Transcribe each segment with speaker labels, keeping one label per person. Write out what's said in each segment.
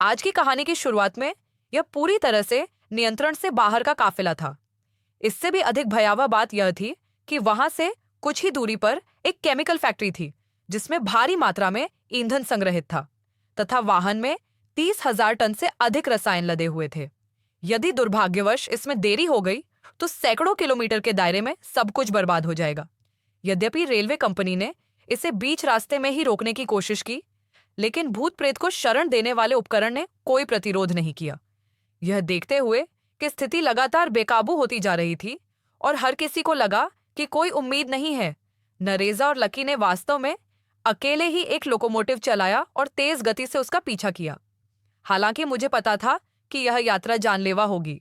Speaker 1: आज की कहानी की शुरुआत में यह पूरी तरह से नियंत्रण से बाहर का काफिला था। इससे भी अधिक भयावह बात यह थी कि वहां से कुछ ही दूरी पर एक केमिकल फैक्ट्री थी जिसमें भारी मात्रा में ईंधन संग्रहित था तथा वाहन में 30,000 टन से अधिक रसायन लदे हुए थे। यदि दुर्भाग्यवश इसमें देरी हो गई तो सैकड़ों किलोमीटर के दायरे में सब कुछ बर्बाद हो जाएगा। यद्यपि रेलवे कंपनी ने इसे बीच रास्ते में ही रोकने की कोशिश की, लेकिन भूत प्रेत को शरण देने वाले उपकरण ने कोई प्रतिरोध नहीं किया। यह देखते हुए कि स्थिति लगातार बेकाबू होती जा रही थी और हर किसी को लगा कि कोई उम्मीद नहीं है, नरेजा और लकी ने वास्तव में अकेले ही एक लोकोमोटिव चलाया और तेज गति से उसका पीछा किया। हालांकि मुझे पता था कि यह यात्रा जानलेवा होगी।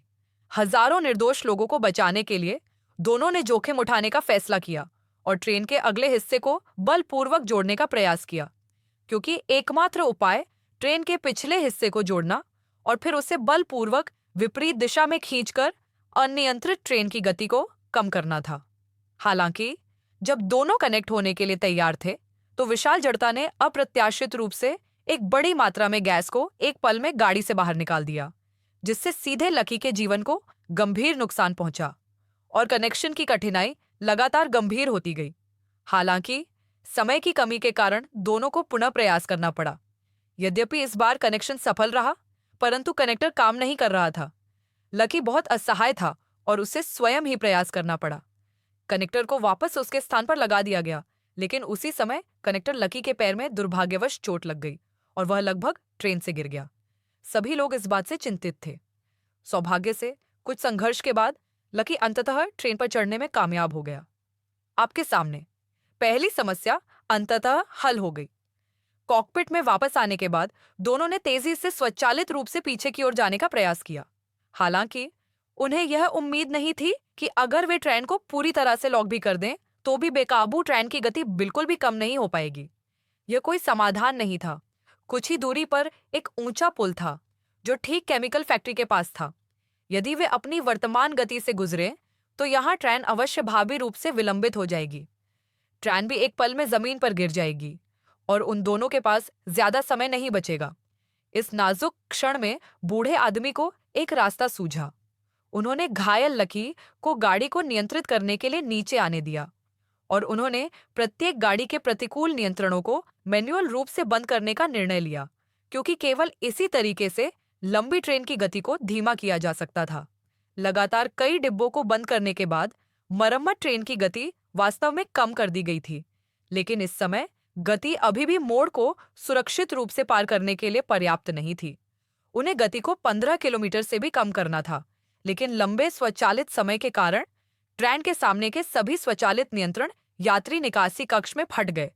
Speaker 1: हजारों निर्दोष लोगों को बचाने के लिए दोनों ने जोखिम उठाने का फैसला किया और ट्रेन के अगले हिस्से को बलपूर्वक जोड़ने का प्रयास किया, क्योंकि एकमात्र उपाय ट्रेन के पिछले हिस्से को जोड़ना और फिर उसे बलपूर्वक विपरीत दिशा में खींचकर अनियंत्रित ट्रेन की गति को कम करना था। हालांकि जब दोनों कनेक्ट होने के लिए तैयार थे, तो विशाल जड़ता ने अप्रत्याशित रूप से एक बड़ी मात्रा में गैस को एक पल में गाड़ी से बाहर निकाल दिया, जिससे सीधे लकी के जीवन को गंभीर नुकसान पहुंचा और कनेक्शन की कठिनाई लगातार गंभीर होती गई। हालांकि समय की कमी के कारण दोनों को पुनः प्रयास करना पड़ा। यद्यपि इस बार कनेक्शन सफल रहा, परंतु कनेक्टर काम नहीं कर रहा था। लकी बहुत असहाय था और उसे स्वयं ही प्रयास करना पड़ा। कनेक्टर को वापस उसके स्थान पर लगा दिया गया, लेकिन उसी समय कनेक्टर लकी के पैर में दुर्भाग्यवश चोट लग गई और वह लगभग ट्रेन से गिर गया। सभी लोग इस बात से चिंतित थे। सौभाग्य से कुछ संघर्ष के बाद लकी अंततः ट्रेन पर चढ़ने में कामयाब हो गया। आपके सामने पहली समस्या अंततः हल हो गई। कॉकपिट में वापस आने के बाद दोनों ने तेजी से स्वचालित रूप से पीछे की ओर जाने का प्रयास किया। हालांकि उन्हें यह उम्मीद नहीं थी कि अगर वे ट्रेन को पूरी तरह से लॉक भी कर दें तो भी बेकाबू ट्रेन की गति बिल्कुल भी कम नहीं हो पाएगी। यह कोई समाधान नहीं था। कुछ ही दूरी पर एक ऊंचा पुल था जो ठीक केमिकल फैक्ट्री के पास था। यदि वे अपनी वर्तमान गति से गुजरे तो यहाँ ट्रेन अवश्य भावी रूप से विलंबित हो जाएगी। ट्रेन भी एक पल में जमीन पर गिर जाएगी और उन दोनों के पास ज्यादा समय नहीं बचेगा। इस नाजुक क्षण में बूढ़े आदमी को एक रास्ता सूझा। उन्होंने घायल लकी को गाड़ी को नियंत्रित करने के लिए नीचे आने दिया और उन्होंने प्रत्येक गाड़ी के प्रतिकूल नियंत्रणों को मैन्युअल रूप से बंद करने का निर्णय लिया, क्योंकि केवल इसी तरीके से लंबी ट्रेन की गति को धीमा किया जा सकता था। लगातार कई डिब्बों को बंद करने के बाद मरम्मत ट्रेन की गति वास्तव में कम कर दी गई थी, लेकिन इस समय गति अभी भी मोड़ को सुरक्षित रूप से पार करने के लिए पर्याप्त नहीं थी। उन्हें गति को 15 किलोमीटर से भी कम करना था, लेकिन लंबे स्वचालित समय के कारण ट्रेन के सामने के सभी स्वचालित नियंत्रण यात्री निकासी कक्ष में फट गए,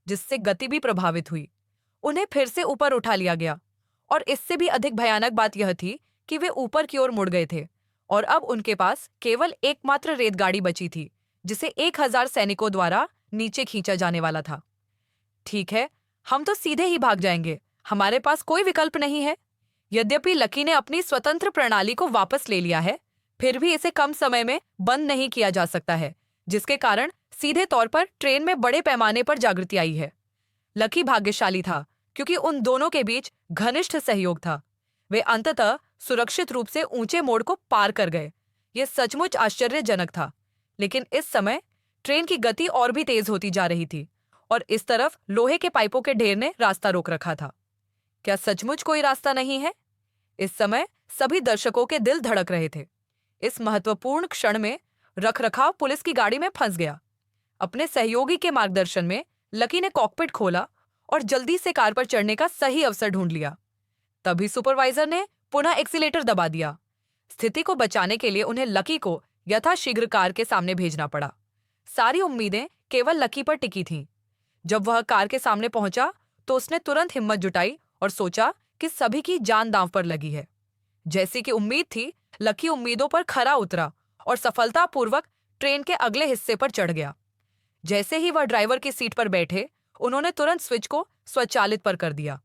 Speaker 1: जिससे गति भी प्रभावित हुई। उन्हें फिर से ऊपर उठा लिया गया और इससे भी अधिक भयानक बात यह थी कि वे ऊपर की ओर मुड़ गए थे और अब उनके पास केवल एकमात्र रेलगाड़ी बची थी, जिसे 1000 सैनिकों द्वारा नीचे खींचा जाने वाला था। ठीक है, हम तो सीधे ही भाग जाएंगे, हमारे पास कोई विकल्प नहीं है। यद्यपि लकी ने अपनी स्वतंत्र प्रणाली को वापस ले लिया है, फिर भी इसे कम समय में बंद नहीं किया जा सकता है, जिसके कारण सीधे तौर पर ट्रेन में बड़े पैमाने पर जागृति आई है। लकी भाग्यशाली था क्योंकि उन दोनों के बीच घनिष्ठ सहयोग था। वे अंततः सुरक्षित रूप से ऊंचे मोड़ को पार कर गए। यह सचमुच आश्चर्यजनक था, लेकिन इस समय ट्रेन की गति और भी तेज होती जा रही थी और इस तरफ लोहे के पाइपों के ढेर ने रास्ता रोक रखा था। क्या सचमुच कोई रास्ता नहीं है? इस समय सभी दर्शकों के दिल धड़क रहे थे। इस महत्वपूर्ण क्षण में रखरखाव पुलिस की गाड़ी में फंस गया। अपने सहयोगी के मार्गदर्शन में लकी ने कॉकपिट खोला और जल्दी से कार पर चढ़ने का सही अवसर ढूंढ लिया। तभी सुपरवाइजर ने पुनः एक्सीलेटर दबा दिया। स्थिति को बचाने के लिए उन्हें लकी को यथाशीघ्र कार के सामने भेजना पड़ा। सारी उम्मीदें केवल लकी पर टिकी थीं। जब वह कार के सामने पहुंचा तो उसने तुरंत हिम्मत जुटाई और सोचा कि सभी की जान दांव पर लगी है। जैसी कि उम्मीद थी, लकी उम्मीदों पर खरा उतरा और सफलतापूर्वक ट्रेन के अगले हिस्से पर चढ़ गया। जैसे ही वह ड्राइवर की सीट पर बैठे, उन्होंने तुरंत स्विच को स्वचालित पर कर दिया।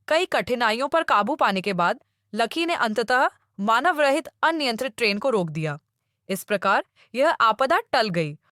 Speaker 1: कई कठिनाइयों पर काबू पाने के बाद लकी ने अंततः मानव रहित अनियंत्रित ट्रेन को रोक दिया। इस प्रकार यह आपदा टल गई